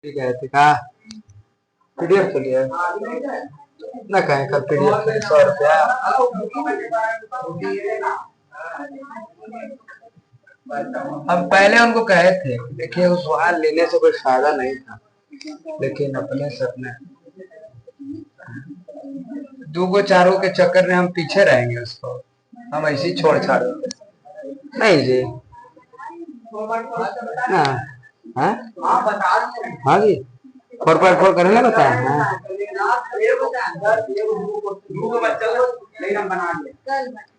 ठीक है ठीक है। पीडीएफ के लिए ना कहें कल पीडीएफ के लिए 100 रुपया। हम पहले उनको कहे थे, देखिए उस वहां लेने से कोई फायदा नहीं था, लेकिन अपने से अपने दो चारों के चक्कर में हम पीछे रहेंगे, उसको हम ऐसे ही छोड़ छाड़ देंगे। नहीं जी ना। हाँ हाँ जी 4.4 करने ना बताया। हाँ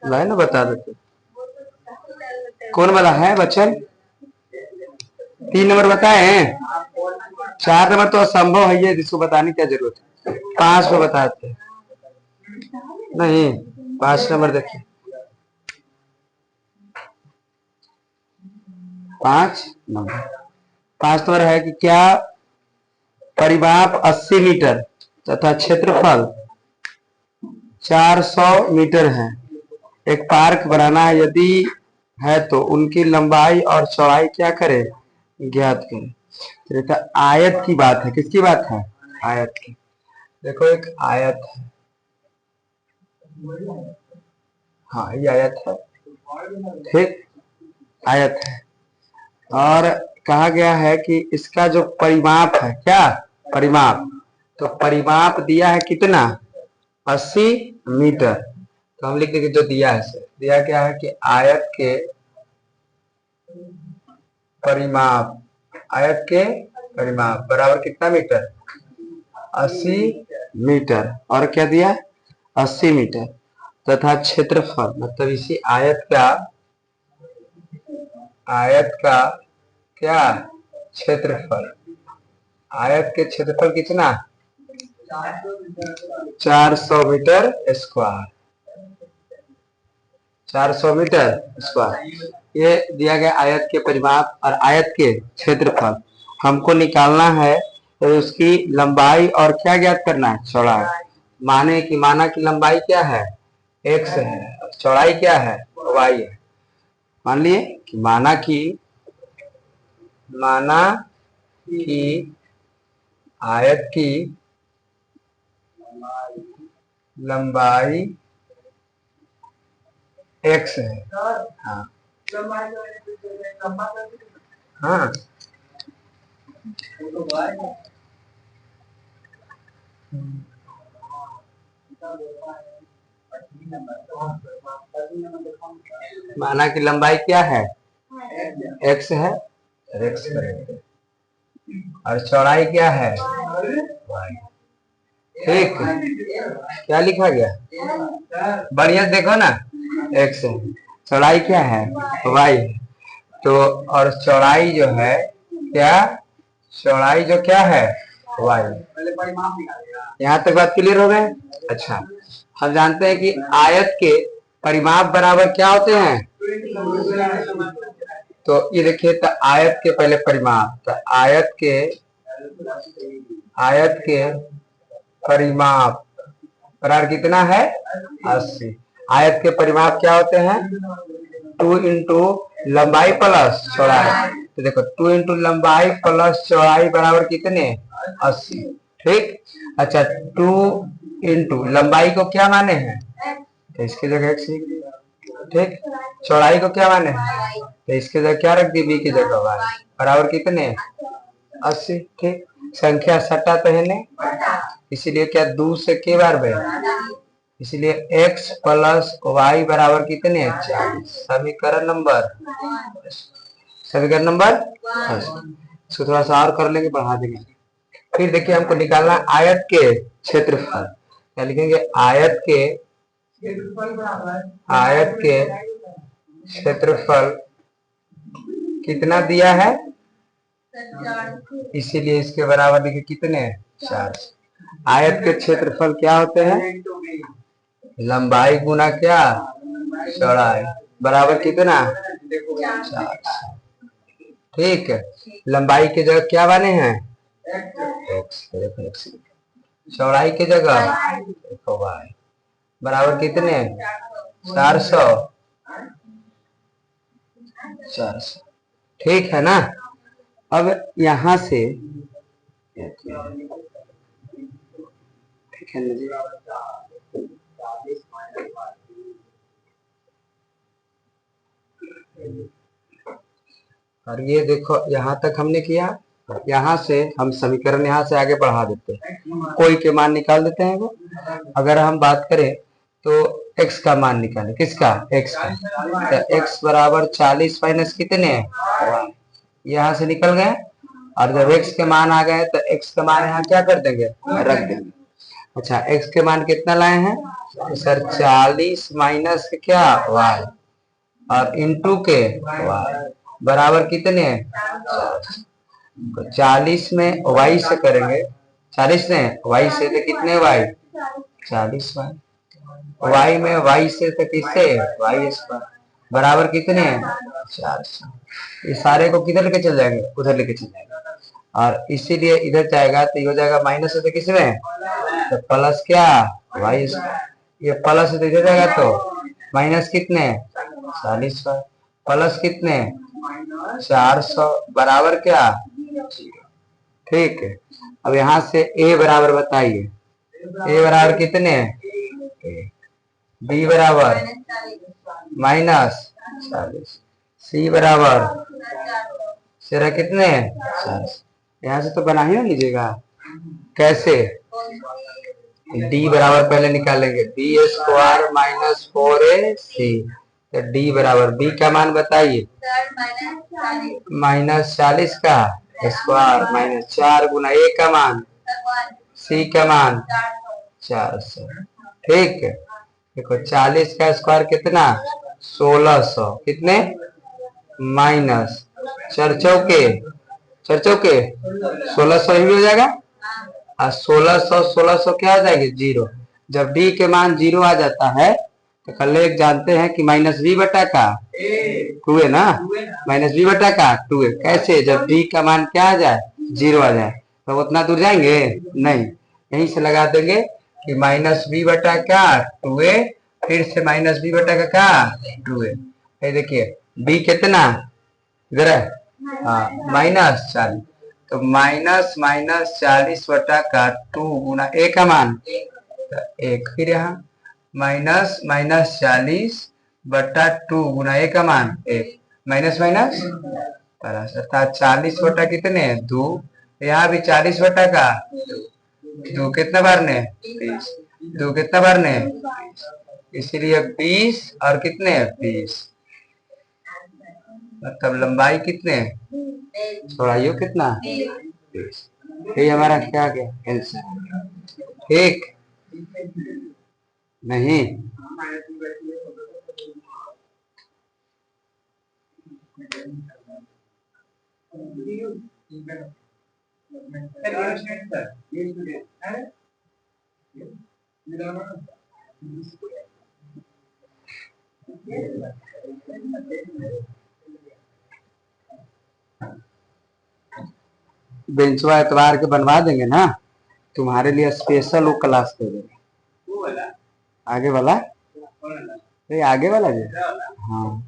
लाए ना बता देते कौन वाला है बच्चन। 3 नंबर बताए हैं, 4 नंबर तो असंभव है ये, जिसको बताने की क्या जरूरत है। 5 को बताते नहीं, 5 नंबर देखिए। 5 नंबर 5 नंबर है कि क्या परिमाप 80 मीटर तथा क्षेत्रफल 400 मीटर है। एक पार्क बनाना है, यदि है तो उनकी लंबाई और चौड़ाई क्या करे, ज्ञात करें। तो आयत की बात है, किसकी बात है, आयत की। देखो एक आयत है, हाँ ये आयत है, ठीक आयत है। और कहा गया है कि इसका जो परिमाप है, क्या परिमाप, तो परिमाप दिया है कितना, 80 मीटर। तो हम लिख देंगे जो दिया है, दिया क्या है कि आयत के परिमाप, आयत के परिमाप बराबर कितना मीटर, 80 मीटर। और क्या दिया, 80 मीटर तथा क्षेत्रफल, मतलब इसी आयत का क्या क्षेत्रफल, आयत के क्षेत्रफल कितना, 400 मीटर स्क्वायर, 400 मीटर स्क्वायर। ये दिया गया आयत के परिमाप और आयत के क्षेत्रफल। हमको निकालना है तो उसकी लंबाई और क्या ज्ञात करना है, चौड़ाई। माना की लंबाई क्या है, x है, चौड़ाई क्या है, y है। मान लिए कि माना कि आयत की लंबाई x है। हाँ हाँ माना की लंबाई क्या है, x है, x करेंगे, और चौड़ाई क्या है, y। ठीक, क्या लिखा गया, बढ़िया देखो ना, x है, चौड़ाई क्या है, y। तो और चौड़ाई जो है क्या, चौड़ाई जो क्या है, y। यहाँ तक बात क्लियर हो गए। अच्छा, हम जानते हैं कि आयत के परिमाप बराबर क्या होते हैं, तो ये देखिए, तो आयत के पहले परिमाप, तो आयत के परिमाप बराबर कितना है, 80। आयत के परिमाप क्या होते हैं, 2 इंटू लंबाई प्लस चौड़ाई। तो देखो 2 इंटू लंबाई प्लस चौड़ाई बराबर कितने, 80। ठीक, अच्छा 2 इंटू लंबाई को क्या माने हैं, तो इसकी जगह x लिख दिया। ठीक, चौड़ाई को क्या माने हैं, तो इसके जगह क्या रख दी, b की जगह y, बराबर कितने, 80। ठीक, संख्या सट्टा पहने, इसीलिए क्या 2 से के बार बने, इसलिए x प्लस वाई बराबर कितने, 40। समीकरण नंबर इसको थोड़ा सा और कर लेंगे, बढ़ा देंगे। फिर देखिए हमको निकालना आयत के क्षेत्रफल, क्या लिखेंगे, आयत के क्षेत्रफल कितना दिया है, इसीलिए इसके बराबर देखिए कितने, 4। आयत के क्षेत्रफल क्या होते हैं, लंबाई गुना क्या, चौड़ाई, बराबर कितना, 4। ठीक है, लंबाई की जगह क्या बने हैं, x, चौड़ाई की जगह y, बराबर कितने, 400। ठीक है ना। अब यहां से ठीक है ना जी। और ये देखो यहाँ तक हमने किया, यहाँ से हम समीकरण यहाँ से आगे बढ़ा देते हैं, कोई के मान निकाल देते हैं वो। अगर हम बात करें तो x का मान निकालें, किसका? x का। तो x बराबर 40 माइनस कितने, यहाँ से निकल गए। और जब x के मान आ गए तो x का मान यहाँ क्या कर देंगे, रख देंगे। अच्छा, x के मान कितना लाए हैं? तो सर 40 माइनस क्या, y, और इंटू के y बराबर कितने, 40 में y से करेंगे, 40 में y से तो कितने y, 40 y में y से तो किससे, y स्क्वायर बराबर कितने, 400। इस सारे को किधर लेके चल जाएंगे, उधर लेके चल जाएंगे। और इसीलिए इधर जाएगा तो ये हो जाएगा माइनस है तो किसमें, तो प्लस क्या, y स्क्वायर। ये प्लस है तो इधर जाएगा तो माइनस कितने, 40 प्लस कितने, 400 बराबर क्या, ठीक है। अब यहाँ से a बराबर बताइए, a बराबर कितने, b बराबर -40, c बराबर सिरा कितने, 400। यहाँ से तो बना ही ना लीजिएगा, कैसे, d बराबर पहले निकालेंगे, b स्क्वायर -4ac, तो d बराबर b का मान बताइए, -40 का स्क्वायर -4 गुना a का मान, c का मान 400, ठीक है। देखो 40 का स्क्वायर कितना, 1600, कितने, माइनस 4 चौके 1600 ही हो जाएगा। और 1600 क्या आ जाएगी, 0। जब d के मान 0 आ जाता है तो कल जानते हैं कि -b बटा का 2 है ना, -b बटा का 2 है। कैसे, जब d का मान क्या आ जाए, 0 आ जाए। तो उतना दूर जाएंगे नहीं, यहीं से लगा देंगे कि -b बटा का 2a, फिर से -b बटा का क्या, 2a। ये देखिए b कितना इधर है, हाँ -40, तो -40 बटा का 2 गुना a का मान तो 1, फिर यहाँ -40 बटा 2 गुना a का मान 1, माइनस माइनस प्लस, अर्थात 40 बटा कितने, 2। यहाँ भी 40 बटा का 2 कितना बार ने, 20, 2 कितना बार ने, 20, इसीलिए 20 और कितने, 20, मतलब लंबाई कितने, चौड़ाई कितना, 20। ये हमारा क्या गया आंसर, ठीक नहीं। बेंचवा एतवार के बनवा देंगे ना, तुम्हारे लिए स्पेशल वो क्लास दे देंगे, आगे वाला, ये आगे वाला जी, हाँ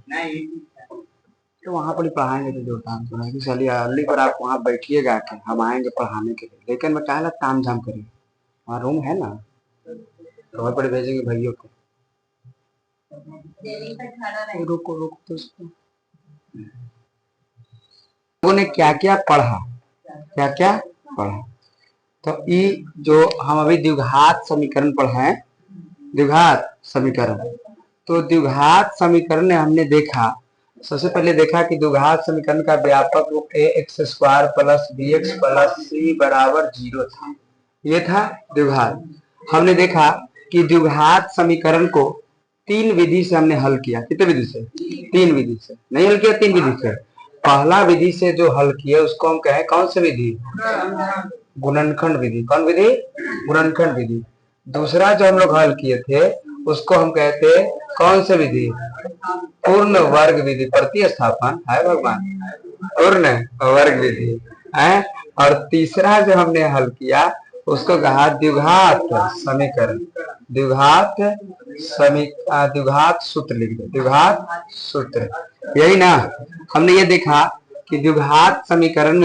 तो वहाँ पर पढ़ाएंगे तो जो काम तो है, चलिए अर्ली पर आप वहाँ बैठिएगा कि हम आएंगे पढ़ाने के लिए, लेकिन मैं कहा ताम झाम करिए, वहाँ रूम है ना, तो वहाँ पर भेजेंगे भैया को। रुको रुको तो उसको लोगों ने क्या क्या पढ़ा, क्या क्या पढ़ा। तो ये जो हम अभी द्विघात समीकरण पढ़े, द्विघात समीकरण, तो द्विघात समीकरण में हमने देखा, सबसे पहले देखा कि द्विघात समीकरण का व्यापक रूप ax² plus bx plus c बराबर 0 था, ये था द्विघात। हमने देखा कि द्विघात समीकरण को 3 विधि से हमने हल किया, कितने विधि से, 3 विधि से, नहीं हल किया 3 विधि से। पहला विधि से जो हल किया उसको हम कहें कौन सी विधि, गुणनखंड विधि। कौन विधि, गुणनखंड विधि। दूसरा जो हम लोग हल किए थे उसको हम कहते कौन सी विधि, पूर्ण वर्ग विधि, प्रतिस्थापन है भगवान, पूर्ण वर्ग विधि है। और तीसरा जो हमने हल किया उसको कहा द्विघात समीकरण, द्विघात द्विघात सूत्र लिख दो, द्विघात सूत्र, यही ना। हमने ये देखा कि कि द्विघात समीकरण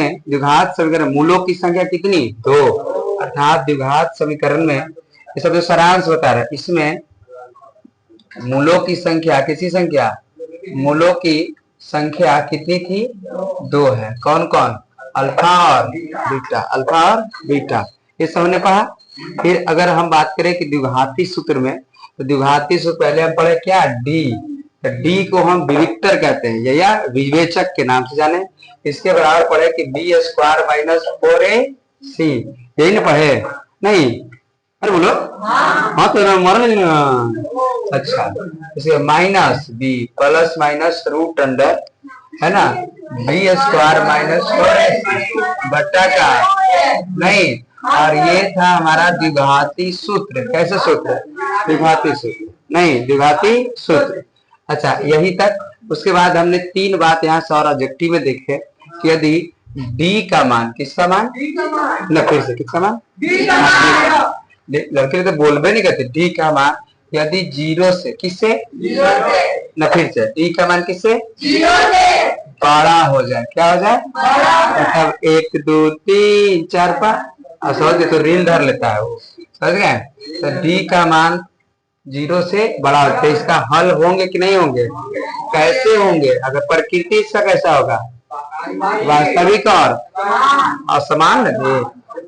मूलों की संख्या कितनी? 2। अर्थात द्विघात समीकरण में ये सब जो सारांश बता रहा है, इसमें मूलों की संख्या मूलों की संख्या कितनी थी? 2 है। कौन कौन? अल्फा और बीटा। ये सब हमने पढ़ा। फिर अगर हम बात करें कि द्विघाती सूत्र में, तो द्विघाती सूत्र पहले हम पढ़े क्या? डी। तो डी को हम विविक्तर कहते हैं या विवेचक के नाम से जाने। इसके बराबर पढ़े कि बी स्क्वायर माइनस 4ac, यही ना पढ़े? नहीं? अरे बोलो हाँ तो अच्छा, इसके minus b plus minus root under, है ना, बी स्क्वायर माइनस 4ac बट्टा का नहीं। और ये था हमारा द्विघाती सूत्र। कैसे सूत्र? द्विघाती सूत्र, नहीं द्विघाती सूत्र। अच्छा, यही तक। उसके बाद हमने 3 बात यहाँ सौर ऑब्जेक्टिव में देखे कि यदि डी का मान, किसका मान? न फिर से किसका मान? लड़के तो बोलबे नहीं करते। डी का मान यदि 0 से, किससे? न फिर से, डी का मान किससे? 0 से बड़ा हो जाए। क्या हो जाए? मतलब 1 2 3 4 5 समझ, तो ऋण धर लेता है वो, समझ गए? तो डी का मान 0 से बड़ा होता है। इसका हल होंगे कि नहीं होंगे? कैसे होंगे? अगर प्रकृति इसका कैसा होगा? वास्तविक और असमान।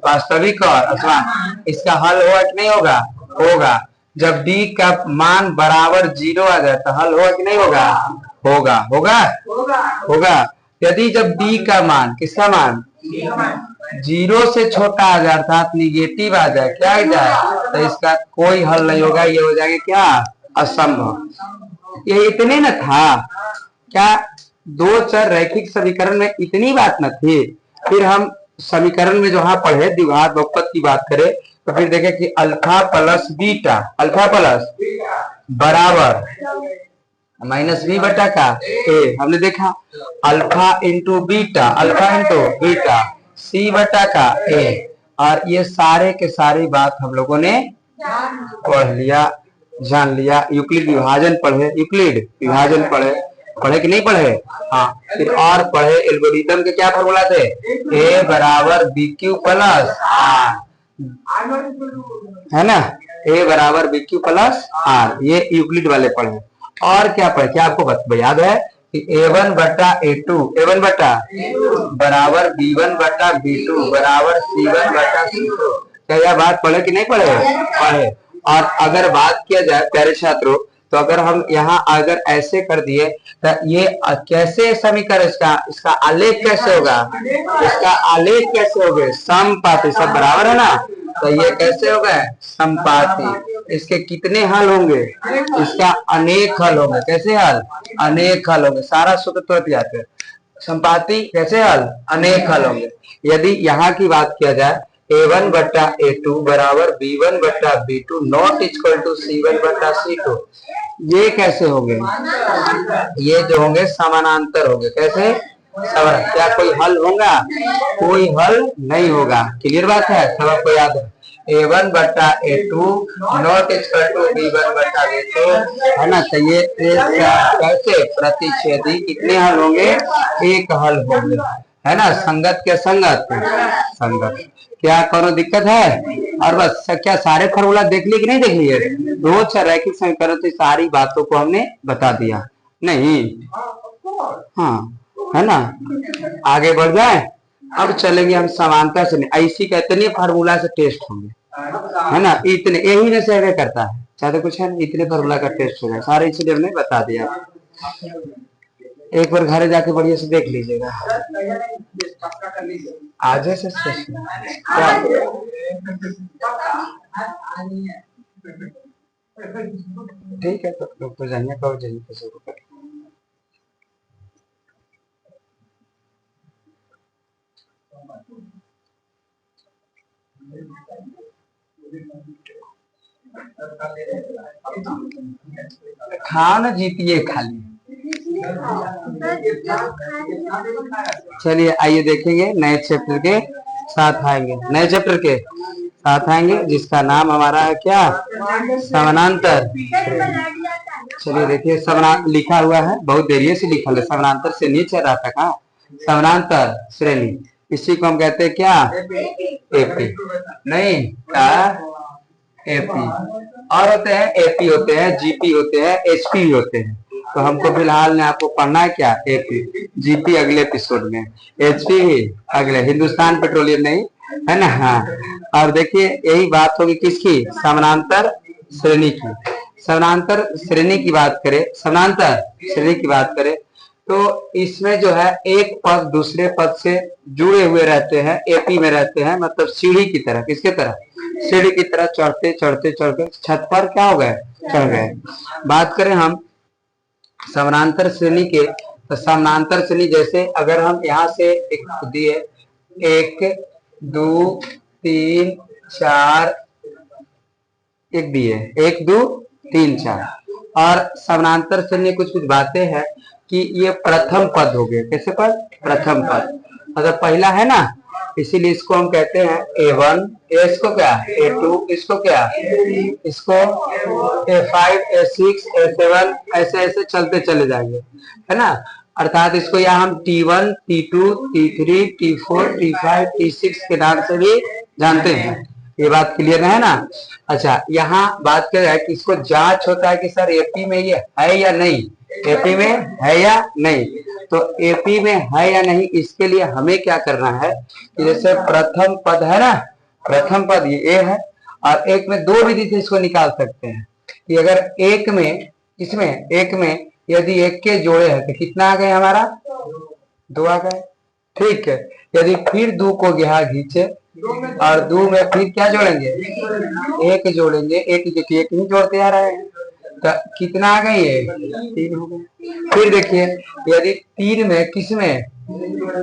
वास्तविक और असमान। इसका हल होगा कि नहीं होगा? होगा। जब डी का मान बराबर 0 आ जाए तो हल होगा कि नहीं होगा? होगा। यदि जब डी का मान, किसका मान? 0 से छोटा आ जाए अर्थात निगेटिव आ जाए, क्या आ जाए, तो इसका कोई हल नहीं होगा। ये हो जाएगा क्या? असंभव। ये इतने न था क्या? 2 चर रैखिक समीकरण में इतनी बात न थी। फिर हम समीकरण में जो पढ़े द्विघात बहुपद की बात करें तो फिर देखें कि alpha plus beta, alpha plus बराबर माइनस बी बटा का ए। हमने देखा अल्फा इंटू बीटा सी बटा का ए। और ये सारे के सारी बात हम लोगों ने पढ़ लिया, जान लिया। यूक्लिड विभाजन पढ़े कि नहीं पढ़े? हाँ। फिर और पढ़े एल्गोरिथम के क्या फॉर्मूला थे? ए बराबर बी क्यू प्लस आर, है ना, ए बराबर बी क्यू प्लस आर। ये यूक्लिड वाले पढ़े। और क्या पढ़े? क्या आपको याद है कि A1 बटा A2 बराबर B1 बटा B2 बराबर C1 बटा C2। क्या यह बात पढ़े कि नहीं पढ़े? और अगर बात किया जाए प्यारे छात्रों, तो अगर हम यहाँ अगर ऐसे कर दिए तो ये कैसे समीकरण, इसका आलेख कैसे होगा? इसका आलेख कैसे होगा? समपाती। सब बराबर है ना, तो ये कैसे होगा? समपाती। इसके कितने हल होंगे? इसका अनेक हल होंगे। कैसे हल? अनेक हल होंगे। सारा सूत्र तुरंत याद है। समपाती कैसे हल? अनेक हल होंगे। यदि यहाँ की बात किया जाए A1 बटा A2 बराबर B1 बटा B2 not equal to C1 बटा C2, ये कैसे होंगे? ये जो होंगे समानांतर होंगे। कैसे? क्या कोई हल होगा? कोई हल नहीं होगा। क्लियर बात है? सब आपको याद है? A1 बटा A2 not equal to B1 बटा B2, है ना। तो ये कैसे? प्रतिच्छेदी। कितने हल होंगे? एक हल होंगे, है ना। संगत के संगत। क्या कोनो दिक्कत है? और बस क्या सारे फॉर्मूला देख लिए कि नहीं देख लिए? 2 चर रैखिक समीकरण से सारी बातों को हमने बता दिया। नहीं? हाँ, है ना। आगे बढ़ जाए। अब चलेंगे हम समानता से। ऐसी कहते नहीं, फार्मूला से टेस्ट होंगे, है ना। इतने यही में से करता है, चाहते कुछ है, इतने फार्मूला का टेस्ट होगा सारे, इसलिए हमने बता दिया। एक बार घर जाके बढ़िया से देख लीजिएगा। आज से ठीक है, तो लोग तो जानिए कब जाइए शुरू कर। खाना जीतिए खाली। चलिए आइए देखेंगे नए चैप्टर के साथ आएंगे, जिसका नाम हमारा है क्या? समानांतर। चलिए देखिए, समानांतर लिखा हुआ है, बहुत देरी से लिखा है। समानांतर से नीचे रहता कहाँ? समानांतर श्रेणी, इसी को हम कहते हैं क्या, एपी। नहीं क्या, एपी। और होते हैं एपी होते हैं, जीपी होते हैं, एचपी भी होते हैं। तो हमको फिलहाल में आपको पढ़ना है क्या, एपी। जीपी अगले एपिसोड में, एचपी भी अगले, हिंदुस्तान पेट्रोलियम नहीं, है ना। हाँ, और देखिए यही बात होगी किसकी, समानांतर श्रेणी की। समानांतर श्रेणी की बात करें, समानांतर श्रेणी की बात करें तो इसमें जो है एक पद दूसरे पद से जुड़े हुए रहते हैं, एपी में रहते हैं, मतलब सीढ़ी की तरह, किसके तरह, सीढ़ी की तरह चढ़ते चढ़ते चढ़ते छत पर क्या हो गए, चढ़ गए। बात करें हम समानांतर श्रेणी के, तो समानांतर श्रेणी जैसे अगर हम यहाँ से एक दिए 1 2 3 4, एक दिए 1 2 3 4, और समानांतर श्रेणी कुछ कुछ बातें हैं कि ये प्रथम पद हो गए, कैसे पद, प्रथम पद, मतलब पहला है ना, इसीलिए इसको हम कहते हैं A1, इसको क्या, A2, इसको क्या, इसको A5, A6, A7, ऐसे ऐसे चलते चले जाएंगे, है ना। अर्थात इसको यहाँ हम T1, T2, T3, T4, T5, T6 के नाम से भी जानते हैं। ये बात क्लियर है ना। अच्छा, यहाँ बात कर रहा है कि इसको जांच होता है कि सर एपी में ये है या नहीं, एपी में है या नहीं। तो एपी में है या नहीं, इसके लिए हमें क्या करना है कि जैसे प्रथम पद है ना, प्रथम पद ये ए है, और एक में दो विधि से इसको निकाल सकते हैं कि अगर एक में, इसमें एक में यदि एक के जोड़े हैं तो कितना आ गए हमारा, 2 आ गए, ठीक है। यदि फिर 2 को यहाँ खींचे और 2 में फिर क्या जोड़ेंगे, एक जोड़ेंगे, एक ही जोड़ते आ रहे हैं, तो कितना आ गए, ये 3 हो गए। फिर देखिए यदि 3 में, किसमें,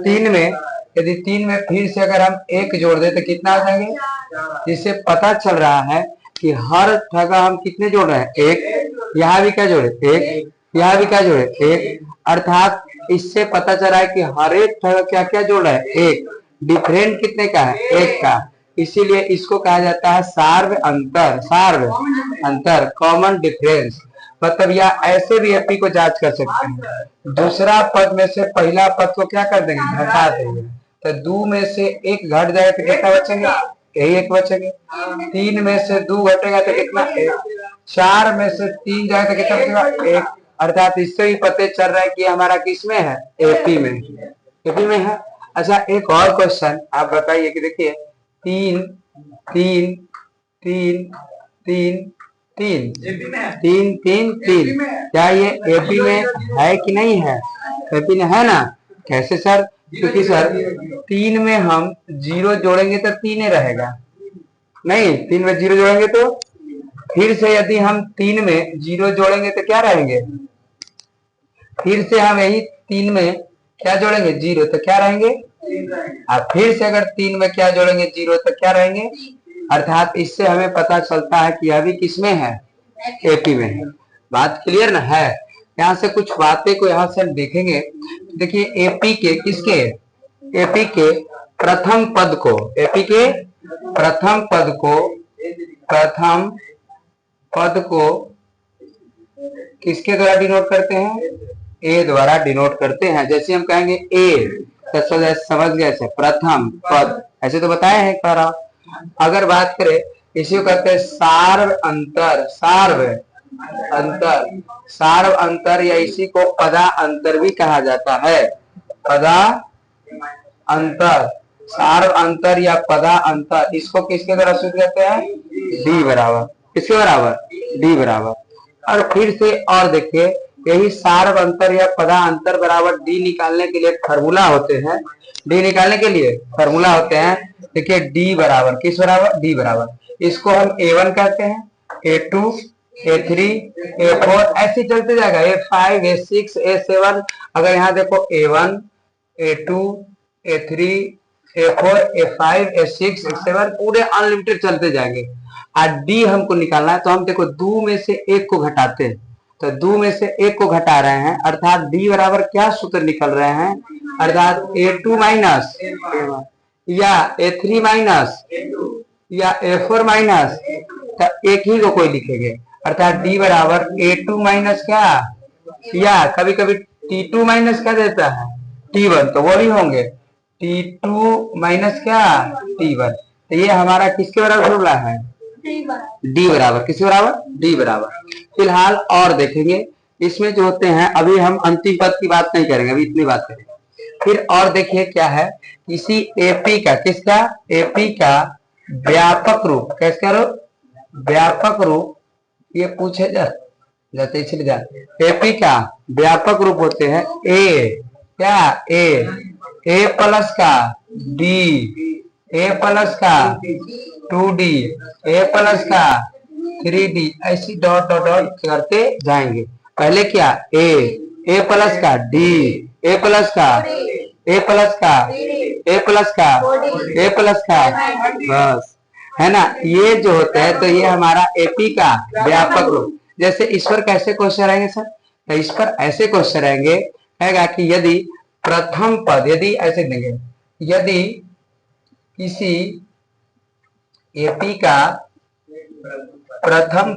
3 में, यदि 3 में फिर से अगर हम 1 जोड़ दे तो कितना आ जाएंगे, जिससे पता चल रहा है कि हर जगह हम कितने जोड़ रहे हैं, 1, यहाँ भी क्या जोड़े 1, यहाँ भी क्या जोड़े 1, अर्थात इससे पता चल रहा है कि हर एक जगह क्या क्या जोड़ रहा है 1, डिफरेंट कितने का है, 1 का। इसीलिए इसको कहा जाता है सार्व अंतर, सार्व अंतर, कॉमन डिफरेंस। मतलब या ऐसे भी एपी को जांच कर सकते हैं, दूसरा पद में से पहला पद को क्या कर देंगे, घटा देंगे, तो 2 में से 1 घट जाए तो कितना बचेंगे, यही 1 बचेंगे। 3 में से 2 घटेगा तो कितना, 1। 4 में से 3 जाए तो कितना बचेगा, 1। अर्थात इससे ही पता चल रहा है कि हमारा किस में है, एपी में, एपी में है। अच्छा, एक और क्वेश्चन आप बताइए कि देखिए 3 3 3 3 3 3 3 3, क्या ये एपी में है कि नहीं है, एपी में है ना। कैसे सर, क्योंकि सर 3 में हम 0 जोड़ेंगे तो 3 ही रहेगा, नहीं 3 में 0 जोड़ेंगे तो फिर से यदि हम 3 में 0 जोड़ेंगे तो क्या रहेंगे, फिर से हम यही 3 में क्या जोड़ेंगे 0 तो क्या रहेंगे, और फिर से अगर 3 में क्या जोड़ेंगे 0 तो क्या रहेंगे। अर्थात इससे हमें पता चलता है कि अभी किसमें है, एपी में है। बात क्लियर ना है। यहाँ से कुछ बातें को यहाँ से हम देखेंगे। देखिए एपी के, किसके, एपी के प्रथम पद को, एपी के प्रथम पद को, प्रथम पद को किसके द्वारा डिनोट करते हैं, ए द्वारा डिनोट करते हैं। जैसे हम कहेंगे ए, तो समझ गए से प्रथम पद, ऐसे तो बताए हैं कह रहा। अगर बात करें इसी को कहते हैं सार्व अंतर, सार्व अंतर, सार्व अंतर, या इसी को पदा अंतर भी कहा जाता है, पदा अंतर, सार्व अंतर या पदा अंतर। इसको किसके द्वारा सूत्र कहते हैं, डी बराबर, किसके बराबर, डी बराबर। और फिर से और देखिए यही सार्व अंतर या पदा अंतर बराबर डी निकालने के लिए फार्मूला होते हैं, डी निकालने के लिए फार्मूला होते हैं। देखिए डी बराबर, किस बराबर, डी बराबर, इसको हम A1 कहते हैं, A2, A3, A4, ऐसे चलते जाएगा, A5, A6, A7। अगर यहाँ देखो A1, A2, A3, A4, A5, A6, A7 पूरे अनलिमिटेड चलते जाएंगे। और डी हमको निकालना है, तो हम देखो 2 में से 1 को घटाते हैं, तो 2 में से 1 को घटा रहे हैं, अर्थात डी बराबर क्या सूत्र निकल रहे हैं, अर्थात A2 माइनस या A3 माइनस या A4 माइनस, तो एक ही को कोई लिखेंगे, अर्थात डी बराबर A2 माइनस क्या, या कभी कभी T2 माइनस क्या देता है, T1 तो वो भी होंगे T2 माइनस क्या T1। तो ये हमारा किसके बराबर फॉर्मूला है? डी बराबर, किसके बराबर? डी बराबर। फिलहाल और देखेंगे इसमें जो होते हैं, अभी हम अंतिम पद की बात नहीं करेंगे, अभी इतनी बात करेंगे। फिर और देखिए क्या है, किसी एपी का, किसका? एपी का व्यापक रूप, कैसे रूप? व्यापक रूप, ये पूछे जाते इसलिए जा, एपी का व्यापक रूप होते हैं ए, क्या? ए प्लस का डी, ए प्लस का 2D, ए प्लस का 3D, ऐसी डॉट डॉट डॉट करते जाएंगे। पहले क्या? ए प्लस का डी, ए प्लस का, ए प्लस का, ए प्लस का, ए प्लस का, बस, है ना? ये जो होता है, तो ये हमारा एपी का व्यापक रूप। जैसे इस पर कैसे क्वेश्चन रहेंगे सर? तो इस पर ऐसे क्वेश्चन रहेंगे कि यदि प्रथम पद, यदि ऐसे देंगे, यदि किसी एपी का प्रथम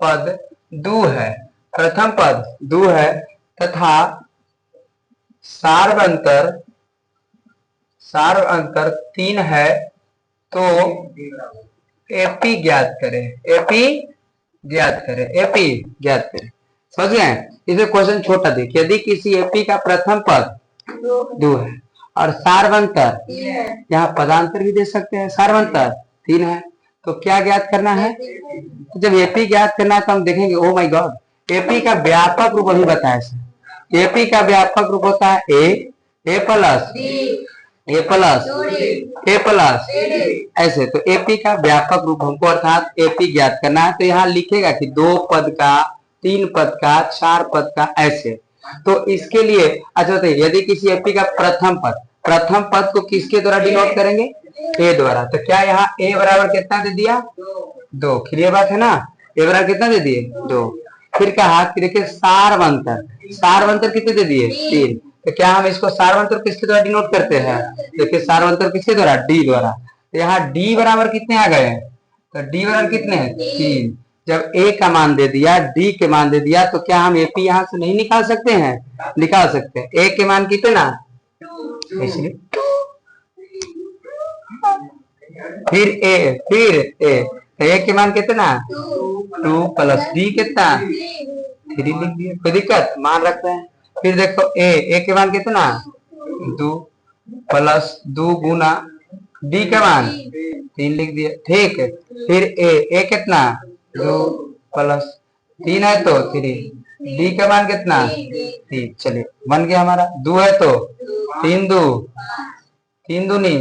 पद दो है, प्रथम पद दो है तथा सार्वंतर 3 है, तो एपी ज्ञात करें, एपी ज्ञात करें, एपी ज्ञात करें। समझ गए? इसे क्वेश्चन छोटा देखिए, यदि किसी एपी का प्रथम पद 2 है और सार्वंतर, यहाँ पदांतर भी दे सकते हैं, सार्वंतर 3 है, तो क्या ज्ञात करना है? तो जब एपी ज्ञात करना है तो हम देखेंगे, ओ माय गॉड, एपी का व्यापक रूप अभी बताया सर। एपी का व्यापक रूप होता है ए प्लस, ए प्लस, ए प्लस, ऐसे। तो एपी का व्यापक रूप हमको अर्थात एपी ज्ञात करना है, तो यहाँ लिखेगा कि 2 पद का, 3 पद का, 4 पद का, ऐसे। तो इसके लिए अच्छा बताइए, यदि किसी एपी का प्रथम पद को किसके द्वारा डिनोट करेंगे? ए द्वारा। तो क्या यहाँ ए बराबर कितना दे दिया? 2। क्लियर बात है ना? ए बराबर कितना दे दिए? 2। फिर कहा कि देखिए सार्वंतर कितने दे दिए? 3। तो क्या हम इसको सार्वंतर किसके द्वारा डिनोट करते हैं? देखिए सार्वंतर किसके द्वारा? डी द्वारा। तो यहाँ डी बराबर कितने आ गए? तो डी बराबर कितने हैं? 3। जब ए का मान दे दिया, डी के मान दे दिया, तो क्या हम एपी यहाँ से नहीं निकाल सकते हैं? निकाल सकते हैं। ए के मान कितना? इसलिए फिर ए के मान कितना? 2 प्लस डी कितना? 3 लिख दिया, कोई दिक्कत? मान रखते हैं। फिर देखो ए के मान कितना? 2 प्लस 2 गुना डी का मान 3 लिख दिया, ठीक है। फिर ए कितना? 2 प्लस 3 है तो 3, डी का मान कितना? 3। चलिए बन गया हमारा। 2 है तो 3 दूनी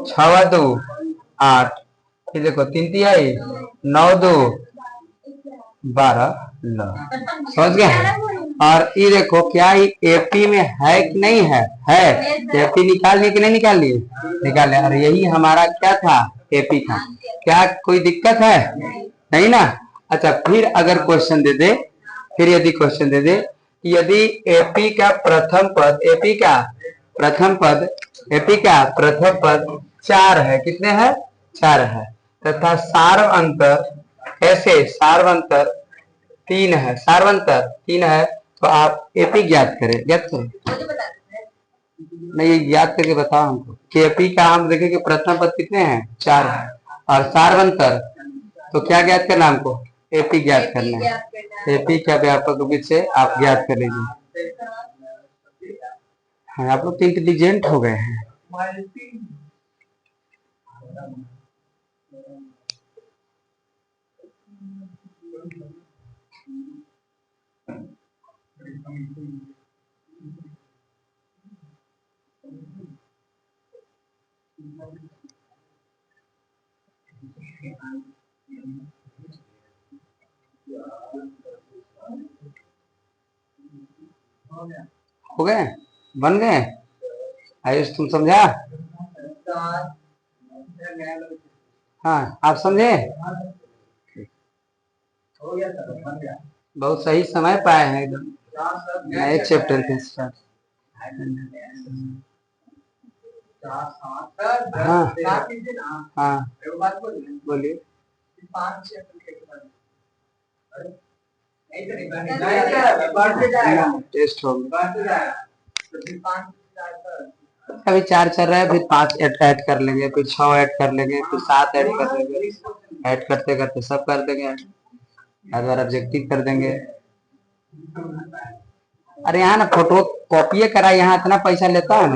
6 2 8, फिर देखो 3 तिहाई 9 2 12, समझ गए? और ये देखो क्या ये एपी में है कि नहीं है? है। एपी निकाल लिए कि नहीं निकाल लिए? निकाल लिया। और यही हमारा क्या था? एपी था। क्या कोई दिक्कत है? नहीं ना? अच्छा, फिर अगर क्वेश्चन दे दे, फिर यदि क्वेश्चन दे दे कि यदि एपी का प्रथम पद, एपी का प्रथम पद 4 है, कितने हैं? 4 है, तथा सार्वंतर, ऐसे सार्वंतर 3 है, सार्वंतर 3 है, तो आप एपी ज्ञात करें। ज्ञात करें नहीं, ज्ञात करके बताओ हमको कि एपी का हम देखें कि प्रथम पद कितने हैं? 4 है, और सार्वंतर, तो क्या ज्ञात करना हमको? एपी ज्ञात करना है। एपी का व्यापक रूप से आप ज्ञात कर लीजिए। हाँ, आप लोग तो इंटेलिजेंट हो गए हैं। हो गए? बन गए? आयुष तुम समझा? हाँ, आप समझे? बहुत सही समय पाए हैं एकदम नए चैप्टर के स्टार्ट। हाँ हाँ, बोलिए। टेस्ट हो गया। अभी 4 चल रहा है, फिर 5 ऐड कर लेंगे, फिर 6 ऐड कर लेंगे, फिर 7 ऐड कर लेंगे, ऐड करते करते सब कर देंगे, अगर ऑब्जेक्टिव कर देंगे। अरे यहाँ ना फोटो कॉपी करा, यहाँ इतना पैसा लेता है ना,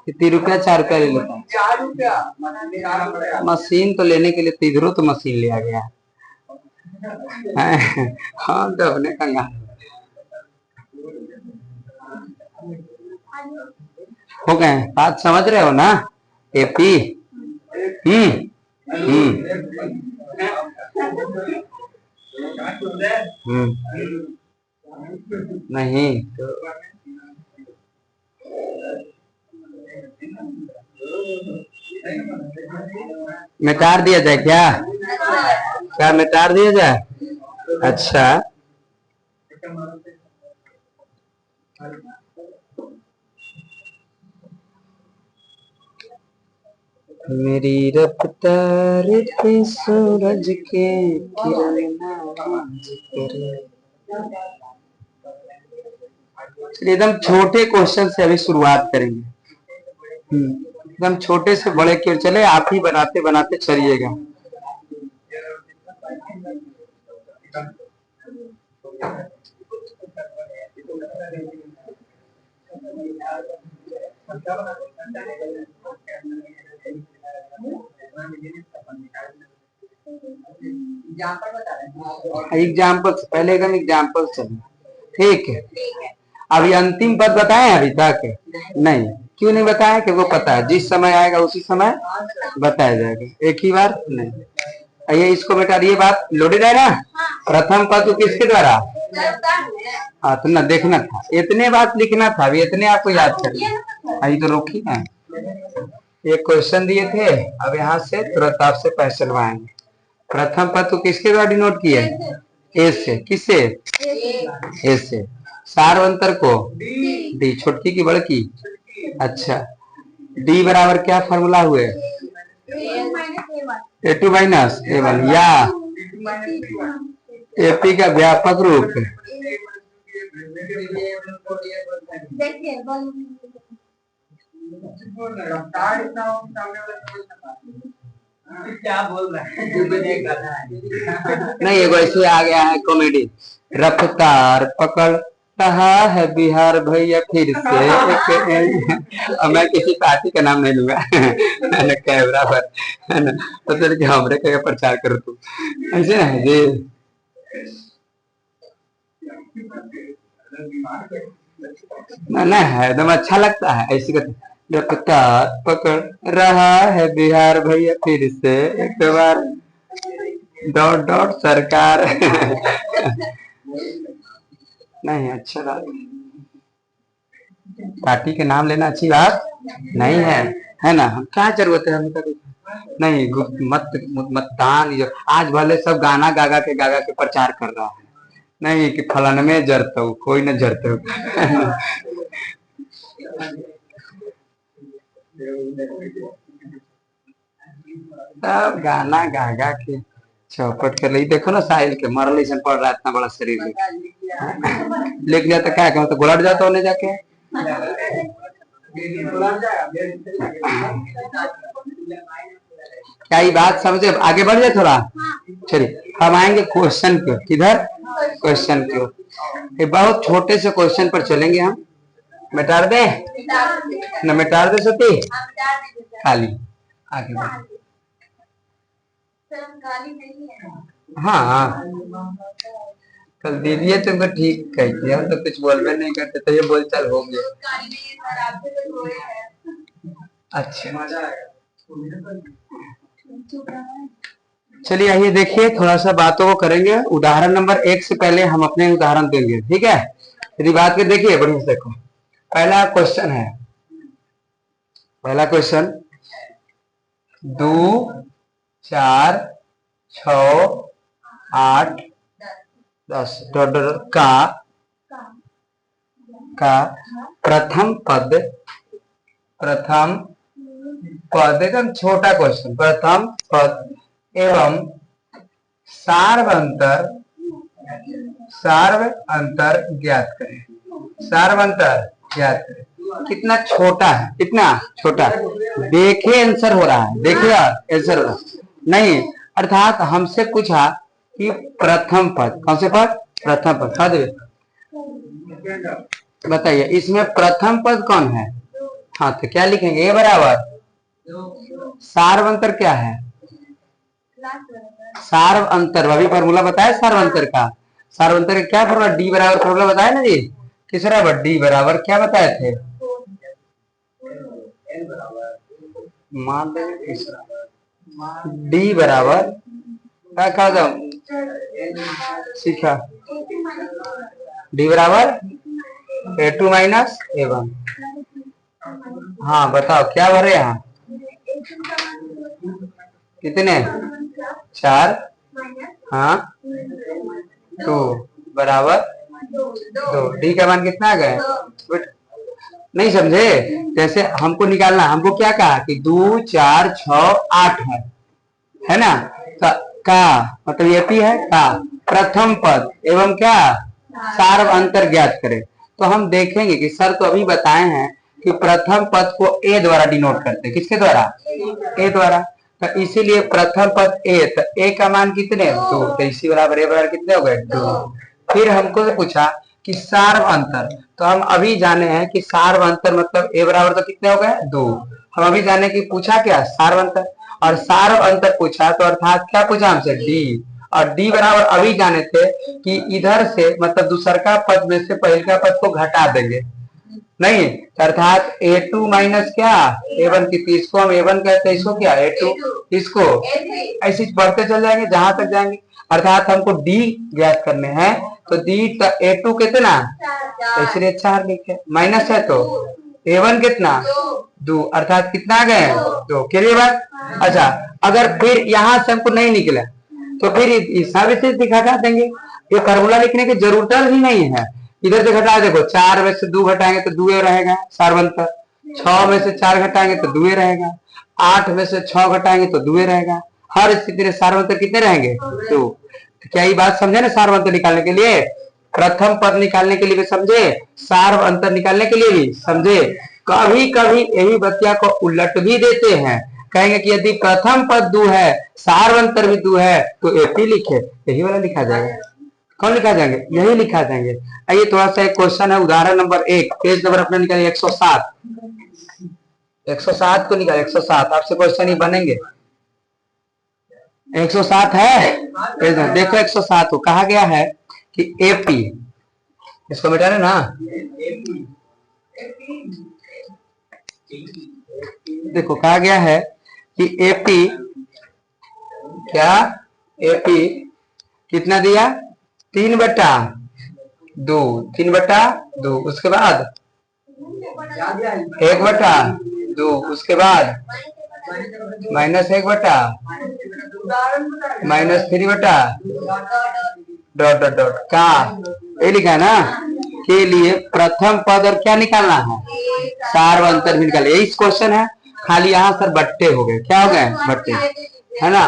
ये 3 रुपया 4 रुपया ले लेता है। 4 रुपया मशीन तो लेने के लिए तो इधरों तो मशीन लिया गया है। हाँ तो अपने कंगा हो गए, बात समझ रहे हो ना? एपी नहीं तो मिटार दिया जाए क्या? क्या मिटार दिया जाए? अच्छा मेरी रफ्तार पे सूरज के किरण एकदम छोटे क्वेश्चन से अभी शुरुआत करेंगे। एकदम छोटे से बड़े क्यों चले, आप ही बनाते बनाते चलिएगा। एग्जाम्पल से पहले एकदम एग्जाम्पल चलिए, ठीक है? अभी अंतिम पद बताए अभी तक नहीं, क्यों नहीं बताया? क्योंकि पता है जिस समय आएगा उसी समय बताया जाएगा, एक ही बार नहीं। ये इसको बेटा, ये बात लोडेड है ना? प्रथम पद किसके द्वारा? हाँ तो ना देखना था, इतने बात लिखना था, अभी इतने आपको याद करिए। अभी तो रोकी है, ये क्वेश्चन दिए थे, अब यहाँ से तुरंत आपसे पैसे लगवाएंगे। प्रथम पद को किसके द्वारा डिनोट किए? ए से। किससे? ए से। सार्वंतर को डी, छोटकी की बड़की। अच्छा, डी बराबर क्या फॉर्मूला हुए? A2 माइनस A1 या एपी का व्यापक रूप। क्या बोल रहा है? नहीं, ये वैसे आ गया है कॉमेडी। रफ्तार पकड़ रहा है बिहार भैया फिर से। अब मैं किसी पार्टी का नाम नहीं लूंगा, कैमरा पर है ना, तो चल के हमरे का प्रचार करो तू, ऐसे है जी। ना है एकदम अच्छा लगता है ऐसी करते। रफ्तार पकड़ रहा है बिहार भैया फिर से एक बार, डॉट डॉट सरकार। नहीं अच्छा बात, पार्टी के नाम लेना अच्छी बात नहीं है ना? हम क्या जरूरत है हमें? नहीं मतदान, आज भले सब गाना गागा के प्रचार कर रहा है, नहीं कि फलाने में जरता हूँ, कोई न जरता हूँ। सब गाना गागा के चौपट कर रही। देखो ना साहिल के मरल ऐसा पड़ रहा है, इतना बड़ा शरीर लेके जाता, क्या कहूँ तो गुलाट जाता होने जाके। क्या ये बात समझे? आगे बढ़ जाए थोड़ा, चलिए हम आएंगे क्वेश्चन पे। किधर? क्वेश्चन पे। ये बहुत छोटे से क्वेश्चन पर चलेंगे हम। मिटार दे न, मिटार दे सती खाली, आगे बढ़। हाँ कल दीदी तुमको ठीक कहती है, हम तो कुछ बोलबे नहीं करते, तो ये बोल चल हो गया। अच्छा चलिए आइए देखिए, थोड़ा सा बातों को करेंगे। उदाहरण नंबर 1 से पहले हम अपने उदाहरण देंगे, ठीक है? यदि बात के देखिए बढ़िया से देखो। पहला क्वेश्चन है, पहला क्वेश्चन 2 4 6 8 10 का प्रथम पद एकदम छोटा क्वेश्चन, प्रथम पद एवं सार्व अंतर ज्ञात करें। सार्व अंतर याद करें। कितना छोटा है, कितना छोटा, देखे आंसर हो रहा है, देखिए आंसर हो रहा है नहीं, अर्थात हमसे पूछा कि प्रथम पद, कौन से पद, प्रथम पद। बताइए इसमें प्रथम पद कौन है? हाँ तो क्या लिखेंगे, ए बराबर सार्व अंतर क्या है, सार्व अंतर, अभी फॉर्मूला बताया सार्व अंतर का, सार्व अंतर का क्या फॉर्मूला, डी बराबर फॉर्मूला बताया ना जी, किस बराबर, डी बराबर क्या बताए थे, मान डी बराबर क्या कहा था, सीखा, डी बराबर A2 माइनस A1। हाँ बताओ क्या भरे यहाँ, कितने, 4, हाँ 2 बराबर 2, डी का मान कितना आ गए, नहीं समझे, जैसे हमको निकालना, हमको क्या कहा कि 2, 4, 6, 8 है ना, का मतलब ये पी है का प्रथम पद एवं क्या सार्व अंतर ज्ञात करें। तो हम देखेंगे कि सर तो अभी बताए हैं कि प्रथम पद को ए द्वारा डिनोट करते हैं, किसके द्वारा, ए द्वारा, तो इसीलिए प्रथम पद ए, तो ए का मान कितने, 2, तो इसी बराबर ए बराबर कितने हो गए, 2। फिर हमको पूछा कि सार्व अंतर, तो हम अभी जाने हैं कि सार्व अंतर मतलब ए बराबर तो कितने हो गए, 2। हम अभी जाने की पूछा क्या, सार्व अंतर, और सार्व अंतर पूछा तो अर्थात क्या पूछा हमसे, डी, और डी बराबर अभी जाने थे कि इधर से मतलब दूसर का पद में से पहले का पद को घटा देंगे, नहीं अर्थात A2 माइनस क्या A1 की, इसको हम A1 कहते हैं, इसको क्या A2, इसको ऐसे बढ़ते चल जाएंगे जहां तक जाएंगे, अर्थात हमको D ज्ञात करने हैं, तो D A2 कितना, इसलिए 4 लिखे, माइनस है तो A1 कितना 2, अर्थात कितना आ गए 2, क्लियर बात। अच्छा अगर फिर यहाँ से हमको नहीं निकला तो फिर इस दिखा देंगे, ये फार्मूला लिखने की जरूरत ही नहीं है, इधर से घटा, देखो 4 में से 2 घटाएंगे तो 2 रहेगा सार्वंतर, 6 में से 4 घटाएंगे तो 2 रहेगा, 8 में से 6 घटाएंगे तो 2 रहेगा, हर स्थिति में सार्वंतर कितने रहेंगे, 2। तो क्या ये बात समझे ना, सार्वंतर निकालने के लिए, प्रथम पद निकालने के लिए भी समझे, सार्व अंतर निकालने के लिए भी समझे। कभी कभी यही बतिया को उलट भी देते हैं, कहेंगे कि यदि प्रथम पद 2 है सार्व अंतर भी 2 है तो AP लिखे, यही वाला लिखा जाएगा, कौन लिखा जाएंगे, यही लिखा जाएंगे। आइए थोड़ा सा एक क्वेश्चन है, उदाहरण नंबर 1, पेज नंबर अपना निकालिए 107, 107 को निकालिए, 107 आपसे क्वेश्चन ही बनेंगे, 107 है, देखो 107 को कहा गया है कि AP, इसको मिटाने ना, देखो कहा गया है कि AP क्या, AP कितना दिया, 3/2, 3/2, उसके बाद 1/2, उसके बाद -1/, -3/, का ये लिखा है ना, के लिए प्रथम पद और क्या निकालना है, सार्व अंतर भी निकाले, यही क्वेश्चन है, खाली यहाँ सर बट्टे हो गए, क्या हो गए बट्टे, है ना।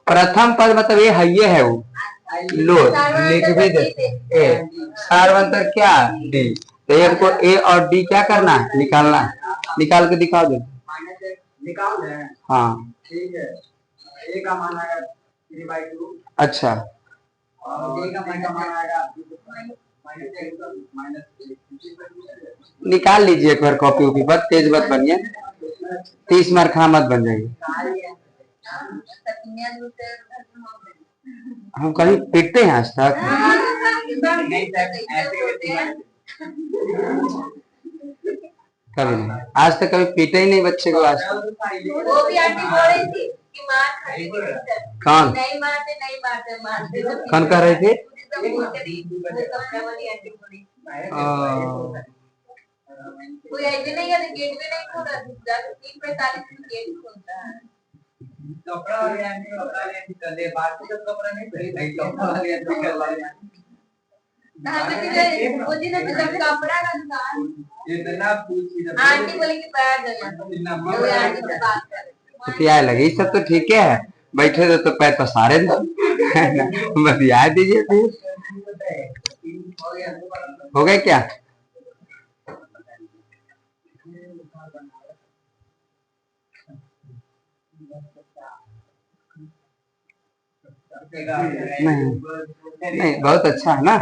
प्रथम पद मतलब ये है वो, लो लिख भी देते ए, सार्व अंतर क्या डी, तो ये हमको ए और डी क्या करना है, निकालना है, निकाल के दिखा दो, हाँ ठीक है, ए का मान आएगा 3/2, अच्छा निकाल लीजिए एक बार कॉपी उपी पर, तेज मत बनिए, 30 मार्क खा मत बन जाएगी। हम कभी पीटते हैं आज तक, कभी नहीं, आज तक कभी पीटे ही नहीं बच्चे को, आज वो भी आंटी बोल रही थी कि मार, कौन कौन कह रहे थे, कोई ऐसे नहीं है, गेट में नहीं खोला, 3:45 में गेट खोलता है, कपड़ा वाले आंटी, कपड़ा वाले आंटी कर दे, बाकी तो कपड़ा नहीं पहने, कपड़ा वाले आंटी कर वाले वो दिन तो जब कपड़ा का दुकान इतना पूछी, आंटी बोली कि पैर देना, वो आंटी से बात कर, क्या लगे, सब तो ठीक है, बैठे तो पैर पसारे दो, बस याद दीजिए, फिर हो गए क्या, नहीं नहीं, बहुत अच्छा है ना।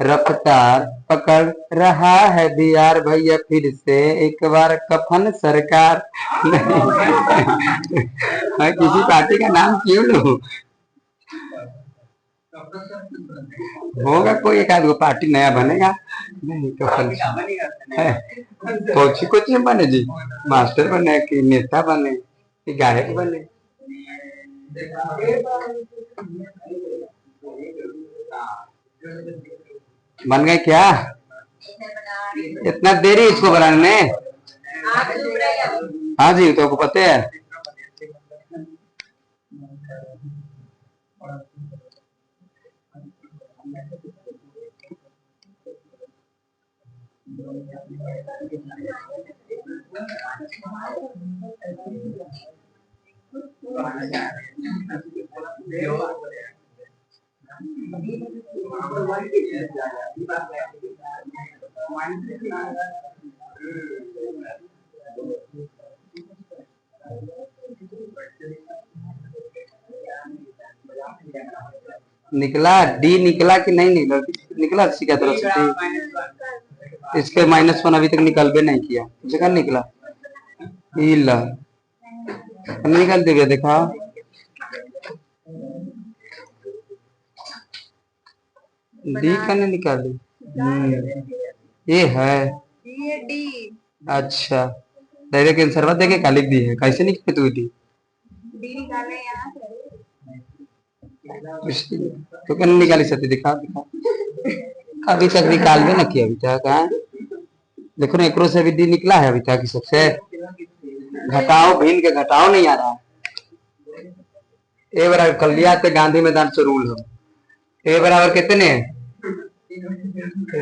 रफ्तार पकड़ रहा है बिहार भैया फिर से एक बार कफन सरकार। नहीं मैं किसी पार्टी का नाम क्यों लूं? होगा कोई एक आध गो पार्टी नया बनेगा। नहीं कफन है। कुछ कुछ बने जी, मास्टर बने कि नेता बने कि गायक बने। बन गए क्या? इतना देरी इसको बनाने में? हाँ जी, तो आपको पता है। निकला डी निकला कि नहीं निकला? निकला सी क्या तरफ से डी? इसके -1 अभी तक निकल भी नहीं किया, जगह निकला इला निकल दिया देखा। डी का नहीं निकाली। ये है डी। अच्छा डायरेक्ट आंसर देके का लिख दी है, कैसे निकली तू डी? डी निकाले यहाँ तो क्या निकाली सकती? दिखा दिखा अभी तक निकाल भी ना किया अभी तक। देखो ना एकरो से भी डी निकला है अभी तक। सबसे घटाओ भिन्न के घटाओ नहीं आ रहा। ए बराबर कर लिया तो गांधी मैदान से रूल हो। ए बराबर कितने?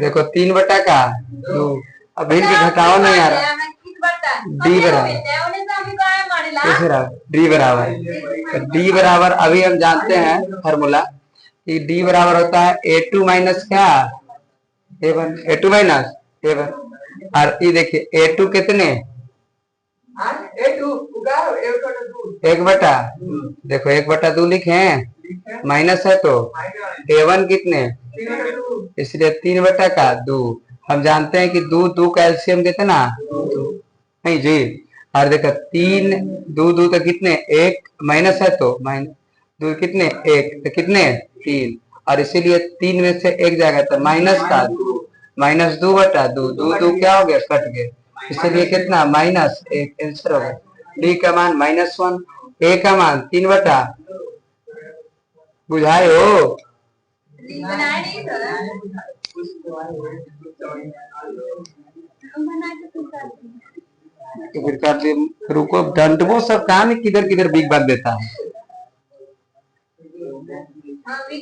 देखो 3 बटा का 2। अब भिन्न के घटाओ नहीं आ रहा। डी बराबर डी बराबर डी बराबर अभी हम जानते हैं फॉर्मूला कि डी बराबर होता है A2 माइनस क्या A1, A2 माइनस A1। और ये देखिए A2 कितने? 1 बटा देखो 1 बटा 2 लिखे हैं, माइनस है तो A1 कितने? इसलिए 3 बटा का 2। हम जानते हैं कि 2 का एलसीएम कितना? नहीं जी। और देखो 3 2 2 तो कितने? 1 माइनस है तो माइनस 2 कितने? 1 तो कितने? 3। और इसीलिए 3 में से 1 जाएगा तो माइनस का 2 -2 बटा 2 2 2 क्या हो गया? कट गए। इसलिए कितना? -1 आंसर होगा। डी का मान -1, ए का मान 3 बटा बुझाए हो। तो फिर कर दे। रुको डंडबो सब काम किधर किधर बिग बात देता है।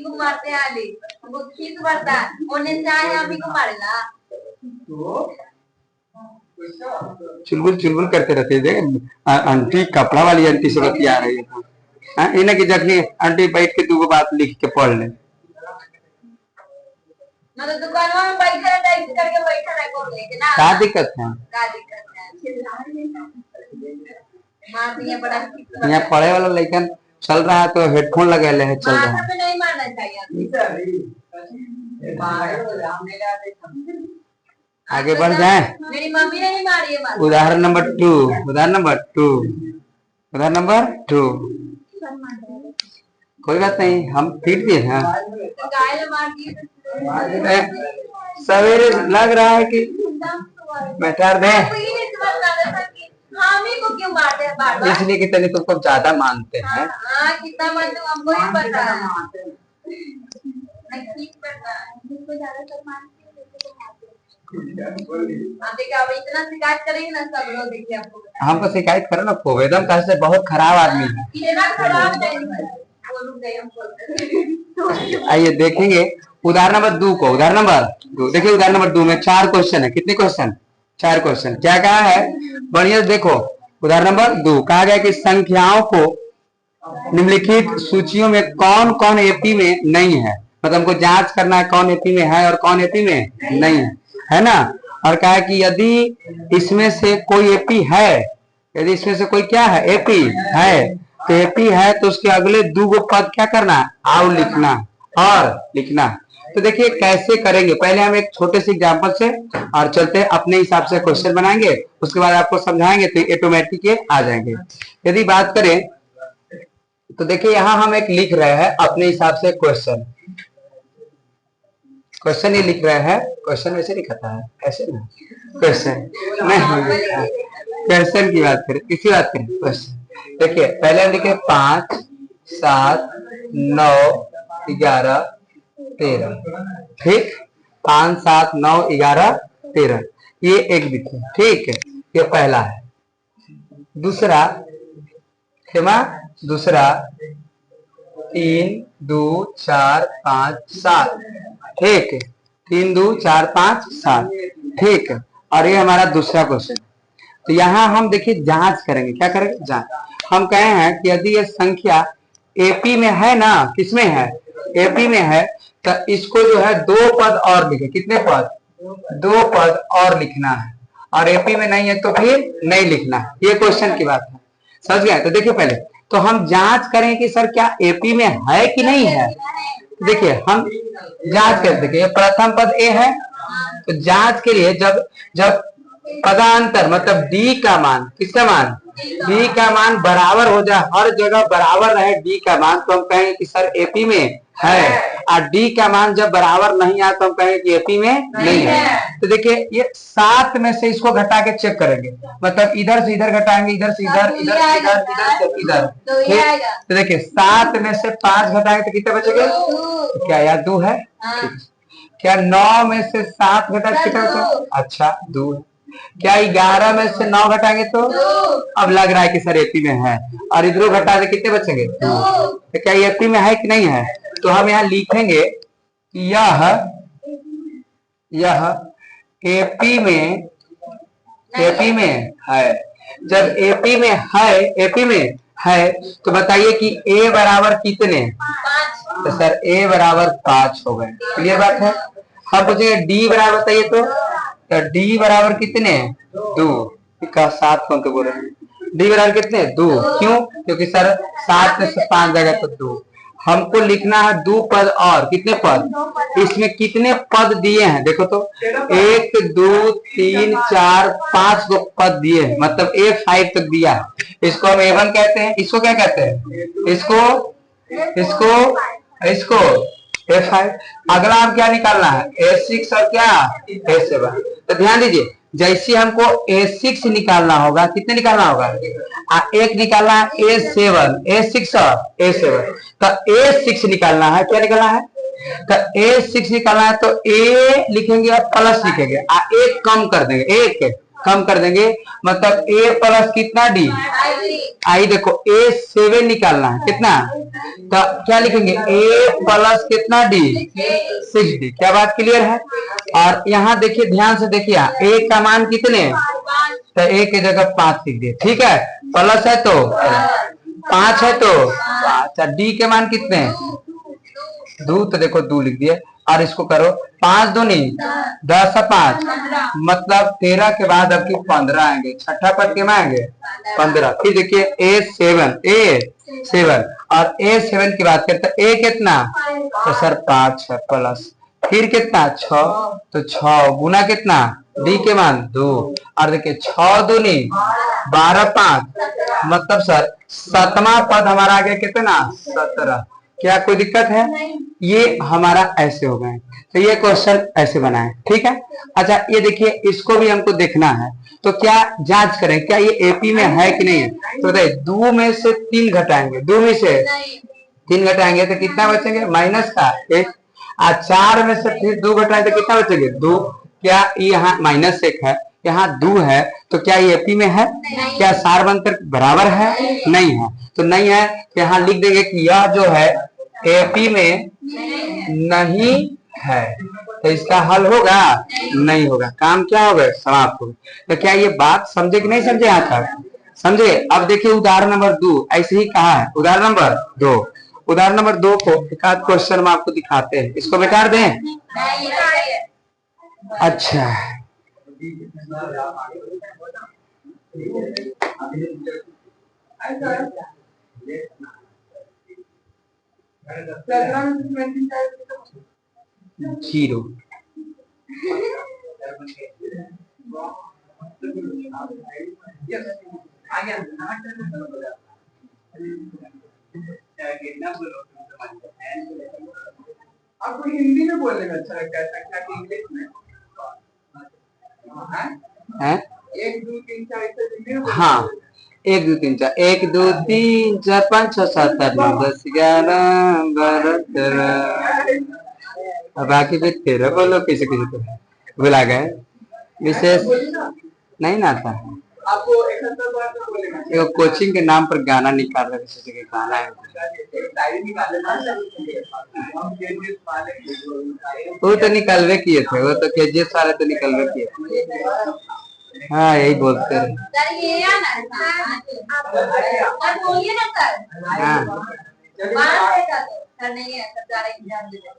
को मारते आली वो खींच बढ़ता ओने चाहे अभी को मारेला चुलबुल चुलबुल करते रहते हैं। आंटी कपड़ा वाली आंटी से बतिया रही है। इन्हें की जगह आंटी बैठ के 2 बात लिख के पढ़ ले। मतलब दुकानों में बैठा है टाइप करके बैठा है को लेके ना। क्या दिक्कत है? क्या दिक्कत है? यहाँ पढ़े वाला लेकिन चल रहा है तो हेडफोन लगा ले है चल रहा है। नहीं मारना चाहिए। आगे बढ़ जाए। मेरी मम्मी ने ही मारी है। उदाहरण नंबर 2 उदाहरण नंबर 2 उदाहरण नंबर 2। कोई बात नहीं, हम पीट दिए हैं। सवेरे लग रहा है कि बैठार दे को क्यों मारते हैं बार-बार? इसलिए कि तनी तुमको ज्यादा मानते हैं। कितना मानते हो हमको ही पता है। आप देखिए अब इतना शिकायत करेंगे ना सब लोग देखिए आपको हमको शिकायत करो ना। वेदम का से बहुत खराब आदमी है। इतना खराब आइए देखेंगे उदाहरण नंबर 2 को। उदाहरण नंबर 2 देखिए। उदाहरण नंबर 2 में 4 क्वेश्चन है। कितने क्वेश्चन? 4 क्वेश्चन। क्या कहा है? बढ़िया देखो। उदाहरण नंबर 2 कहा गया कि संख्याओं को निम्नलिखित सूचियों में कौन कौन एपी में नहीं है। मतलब हमको जांच करना है कौन एपी में है और कौन एपी में नहीं है ना। और कहा है कि यदि इसमें से कोई एपी है, यदि इसमें से कोई क्या है? एपी है, तो एपी है तो उसके अगले दो गो पद क्या करना, आउ लिखना और लिखना। तो देखिए कैसे करेंगे, पहले हम एक छोटे से एग्जांपल से और चलते अपने हिसाब से क्वेश्चन बनाएंगे, उसके बाद आपको समझाएंगे तो ऑटोमेटिक ये आ जाएंगे। यदि बात करें तो देखिए यहाँ हम एक लिख रहे हैं अपने हिसाब से क्वेश्चन ही लिख रहे हैं। क्वेश्चन वैसे लिखता है ऐसे ना, क्वेश्चन नहीं, क्वेश्चन की बात करें, किसी बात करें क्वेश्चन। देखिए पहले हम लिखे 5 7 9 11 13, ठीक, 5 7 9 11 13, ये एक लिखे, ठीक है, ये पहला है। दूसरा खेमा, दूसरा 3 2 4 5 7, ठीक है, 3 2 4 5 7, ठीक है। और ये हमारा दूसरा क्वेश्चन। तो यहाँ हम देखिए जांच करेंगे, क्या करेंगे, जांच। हम कहे हैं कि यदि ये संख्या एपी में है ना, किसमें है, एपी में है, तो इसको जो है दो पद और लिखे, कितने पद, दो पद और लिखना है, और एपी में नहीं है तो फिर नहीं लिखना, ये क्वेश्चन की बात है, समझ गए। तो देखिए पहले तो हम जांच करें कि सर क्या एपी में है कि नहीं है। देखिए हम जांच कर, देखिए प्रथम पद ए है, तो जांच के लिए जब जब पदांतर मतलब डी का मान, किसका मान, डी का मान बराबर हो जाए, हर जगह बराबर रहे डी का मान, तो हम कहेंगे कि सर एपी में है। और डी का मान जब बराबर नहीं आया तो हम कहेंगे कि एपी में नहीं है। तो देखिए ये 7 में से इसको घटा के चेक करेंगे, मतलब इधर से इधर घटाएंगे, इधर से इधर, इधर से इधर, इधर से इधर, ठीक। तो देखिए 7 में से 5 घटाएंगे तो कितने बचेंगे, तो क्या यार 2 है, ठीक। क्या 9 में से 7 घटाएंगे कितना बचेगा, अच्छा 2। क्या 11 में से 9 घटाएंगे तो अब लग रहा है कि सर एपी में है, और इधरों घटा दे कितने बचेंगे, तो क्या एपी में है कि नहीं है। तो हम यहाँ लिखेंगे यह एपी में है। जब एपी में है तो बताइए कि ए बराबर कितने, तो सर ए बराबर 5 हो गए, क्लियर बात है। हम पूछेंगे डी बराबर बताइए, तो डी बराबर कितने, 2, 7 कौन तो बोल रहे हैं, डी बराबर कितने, 2, क्यों, क्योंकि सर 7 में से 5 जगह तो 2। हमको लिखना है 2 पद और, कितने पद, इसमें कितने पद दिए हैं देखो तो, 1 2 3 4 5 गो पद दिए हैं, मतलब A5 तक दिया है। इसको हम A1 कहते हैं, इसको क्या कहते हैं, इसको A5। अगला हम क्या निकालना है, A6 और क्या A7। तो ध्यान दीजिए जैसे हमको A6 निकालना होगा, कितने निकालना होगा, एक निकालना है A7, A6 और A7, तो A6 निकालना है, क्या निकालना है, तो A6 निकालना है, तो A लिखेंगे और प्लस लिखेंगे, एक कम कर देंगे, एक कम कर देंगे, मतलब A प्लस कितना डी, आई देखो A7 निकालना है, कितना, तो क्या लिखेंगे A प्लस कितना डी, 6D। क्या बात क्लियर है। और यहाँ देखिए ध्यान से देखिए A का मान कितने, तो A की जगह 5 लिख दिए, ठीक है, प्लस है तो 5 है तो 5, डी के मान कितने, 2, तो देखो 2 लिख दिए। और इसको करो 5 दूनी 10 5, मतलब 13 के बाद अब की 15 आएंगे, छठा पद के में आएंगे 15। फिर देखिए A7 और A7 की बात करते हैं, A कितना, तो सर 5 है प्लस, फिर कितना 6, तो 6 गुना कितना, डी के मान 2, और देखिए 6 दूनी 12 5, मतलब सर 7वां पद हमारा आ गया कितना, 17। क्या कोई दिक्कत है, ये हमारा ऐसे हो गए। तो ये क्वेश्चन ऐसे बनाए, ठीक है। अच्छा ये देखिए इसको भी हमको देखना है, तो क्या जांच करें क्या ये एपी में है कि नहीं है। तो देखिए 2 में से 3 घटाएंगे, 2 में से 3 घटाएंगे तो कितना बचेंगे, माइनस का 1। 4 में से फिर 2 घटाएंगे तो कितना बचेंगे, 2। क्या यहाँ -1 है, यहाँ 2 है, तो क्या ये एपी में है, क्या सार बनकर बराबर है, नहीं है, तो नहीं है, तो यहाँ लिख देंगे कि यह जो है एपी में नहीं है, तो इसका हल होगा, नहीं होगा, काम क्या होगा, समाप्त होगा। तो क्या ये बात समझे कि नहीं समझे, यहाँ तक समझे। अब देखिए उदाहरण नंबर 2 ऐसे ही कहा है, उदाहरण नंबर 2, उदाहरण नंबर 2 को एक आध क्वेश्चन में आपको दिखाते हैं, इसको बेकार दें, अच्छा जीरो। आपको हिंदी में बोलने में अच्छा लगता है कि इंग्लिश में? है 1 2 3 4 ऐसे हिंदी में बोलने हाँ 1 2 3 4 1 2 3 4 5 6 7 8 9 10 11 12 13। अब बाकी भी 13 बोलो किसी किसी को भुला गए विशेष नहीं ना आता। आपको 71 बार तो बोलने में ये कोचिंग के नाम पर गाना निकाल रहे किसी के गाना है डायरी निकाले ना हम केजीएस वाले वो तो निकलवे किए थे वो तो केजीएस वाले तो निकलवे किए थे। हाँ यही बोलते हैं। सर ये आना आप बोलिए ना सर। हाँ बाहर बैठा तो सर नहीं है सर जा रहे एग्जाम देने।